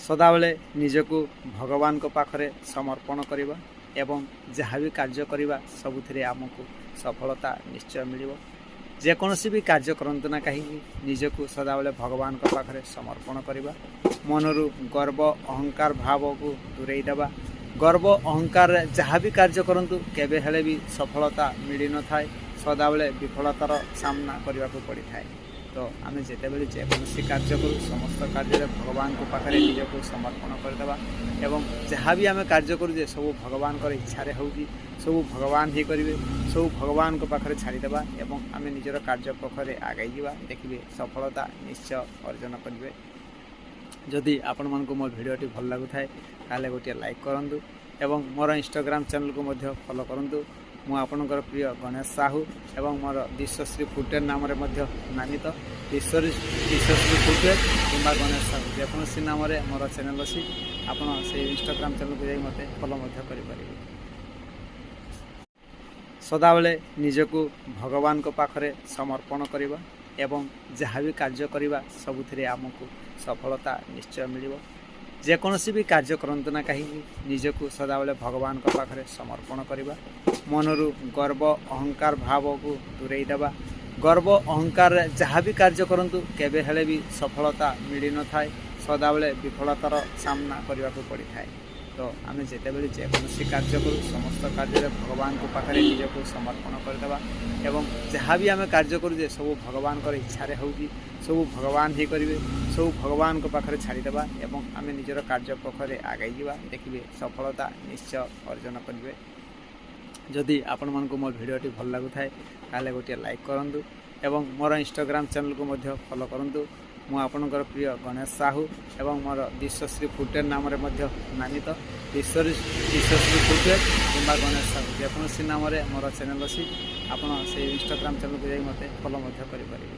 ସଦାବେଳେ ନିଜକୁ ଭଗବାନଙ୍କ ପାଖରେ ସମର୍ପଣ କରିବା ଏବଂ ଯାହା ବି କାର୍ଯ୍ୟ କରିବା ସବୁଥିରେ ଆମକୁ ସଫଳତା ନିଶ୍ଚୟ ମିଳିବ। ଯେକୌଣସି ବି କାର୍ଯ୍ୟ କରନ୍ତୁ ନା କାହିଁକି ନିଜକୁ ସଦାବେଳେ ଭଗବାନଙ୍କ ପାଖରେ ସମର୍ପଣ କରିବା, ମନରୁ ଗର୍ବ ଅହଙ୍କାର ଭାବକୁ ଦୂରେଇ ଦେବା। ଗର୍ବ ଅହଙ୍କାରରେ ଯାହା ବି କାର୍ଯ୍ୟ କରନ୍ତୁ କେବେ ହେଲେ ବି ସଫଳତା ମିଳିନଥାଏ, ସଦାବେଳେ ବିଫଳତାର ସାମ୍ନା କରିବାକୁ ପଡ଼ିଥାଏ। ତ ଆମେ ଯେତେବେଳେ ଯେକୌଣସି କାର୍ଯ୍ୟ କରୁ ସମସ୍ତ କାର୍ଯ୍ୟରେ ଭଗବାନଙ୍କ ପାଖରେ ନିଜକୁ ସମର୍ପଣ କରିଦେବା ଏବଂ ଯାହା ବି ଆମେ କାର୍ଯ୍ୟ କରୁଛେ ସବୁ ଭଗବାନଙ୍କର ଇଚ୍ଛାରେ ହେଉଛି, ସବୁ ଭଗବାନ ହିଁ କରିବେ, ସବୁ ଭଗବାନଙ୍କ ପାଖରେ ଛାଡ଼ିଦେବା ଏବଂ ଆମେ ନିଜର କାର୍ଯ୍ୟ ପାଖରେ ଆଗେଇ ଯିବା। ଦେଖିବେ ସଫଳତା ନିଶ୍ଚୟ ଅର୍ଜନ କରିବେ। ଯଦି ଆପଣମାନଙ୍କୁ ମୋ ଭିଡ଼ିଓଟି ଭଲ ଲାଗୁଥାଏ ତାହେଲେ ଗୋଟିଏ ଲାଇକ୍ କରନ୍ତୁ ଏବଂ ମୋର ଇନଷ୍ଟାଗ୍ରାମ ଚ୍ୟାନେଲକୁ ମଧ୍ୟ ଫଲୋ କରନ୍ତୁ। ମୁଁ ଆପଣଙ୍କର ପ୍ରିୟ ଗଣେଶ ସାହୁ ଏବଂ ମୋର ବିଶ୍ୱଶ୍ରୀ ଫୁଟୱେର୍ ନାମରେ ମଧ୍ୟ ନାମିତ। ବିଶ୍ୱଶ୍ରୀ ଫୁଟୱେର୍ କିମ୍ବା ଗଣେଶ ସାହୁ ଯେକୌଣସି ନାମରେ ମୋର ଚ୍ୟାନେଲ୍ ଅଛି, ଆପଣ ସେଇ ଇନଷ୍ଟାଗ୍ରାମ ଚ୍ୟାନେଲକୁ ଯାଇ ମୋତେ ଫଲୋ ମଧ୍ୟ କରିପାରିବେ। ସଦାବେଳେ ନିଜକୁ ଭଗବାନଙ୍କ ପାଖରେ ସମର୍ପଣ କରିବା ଏବଂ ଯାହା ବି କାର୍ଯ୍ୟ କରିବା ସବୁଥିରେ ଆମକୁ ସଫଳତା ନିଶ୍ଚୟ ମିଳିବ। ଯେକୌଣସି ବି କାର୍ଯ୍ୟ କରନ୍ତୁ ନା କାହିଁକି ନିଜକୁ ସଦାବେଳେ ଭଗବାନଙ୍କ ପାଖରେ ସମର୍ପଣ କରିବା, ମନରୁ ଗର୍ବ ଅହଙ୍କାର ଭାବକୁ ଦୂରେଇ ଦେବା। ଗର୍ବ ଅହଙ୍କାରରେ ଯାହା ବି କାର୍ଯ୍ୟ କରନ୍ତୁ କେବେ ହେଲେ ବି ସଫଳତା ମିଳିନଥାଏ, ସଦାବେଳେ ବିଫଳତାର ସାମ୍ନା କରିବାକୁ ପଡ଼ିଥାଏ। ତ ଆମେ ଯେତେବେଳେ ଯେକୌଣସି କାର୍ଯ୍ୟ କରୁ ସମସ୍ତ କାର୍ଯ୍ୟରେ ଭଗବାନଙ୍କ ପାଖରେ ନିଜକୁ ସମର୍ପଣ କରିଦେବା ଏବଂ ଯାହା ବି ଆମେ କାର୍ଯ୍ୟ କରୁଛେ ସବୁ ଭଗବାନଙ୍କର ଇଚ୍ଛାରେ ହେଉଛି, ସବୁ ଭଗବାନ ହିଁ କରିବେ, ସବୁ ଭଗବାନଙ୍କ ପାଖରେ ଛାଡ଼ିଦେବା ଏବଂ ଆମେ ନିଜର କାର୍ଯ୍ୟ ପାଖରେ ଆଗେଇ ଯିବା। ଦେଖିବେ ସଫଳତା ନିଶ୍ଚୟ ଅର୍ଜନ କରିବେ। ଯଦି ଆପଣମାନଙ୍କୁ ମୋ ଭିଡ଼ିଓଟି ଭଲ ଲାଗୁଥାଏ ତାହେଲେ ଗୋଟିଏ ଲାଇକ୍ କରନ୍ତୁ ଏବଂ ମୋର ଇନଷ୍ଟାଗ୍ରାମ ଚ୍ୟାନେଲକୁ ମଧ୍ୟ ଫଲୋ କରନ୍ତୁ। ମୁଁ ଆପଣଙ୍କର ପ୍ରିୟ ଗଣେଶ ସାହୁ ଏବଂ ମୋର ବିଶ୍ୱଶ୍ରୀ ଫୁଟୱେର୍ ନାମରେ ମଧ୍ୟ ନାମିତ। ବିଶ୍ୱଶ୍ରୀ ଫୁଟୱେର୍ କିମ୍ବା ଗଣେଶ ସାହୁ ଯେକୌଣସି ନାମରେ ମୋର ଚ୍ୟାନେଲ୍ ଅଛି, ଆପଣ ସେଇ ଇନଷ୍ଟାଗ୍ରାମ ଚ୍ୟାନେଲକୁ ଯାଇ ମୋତେ ଫଲୋ ମଧ୍ୟ କରିପାରିବେ।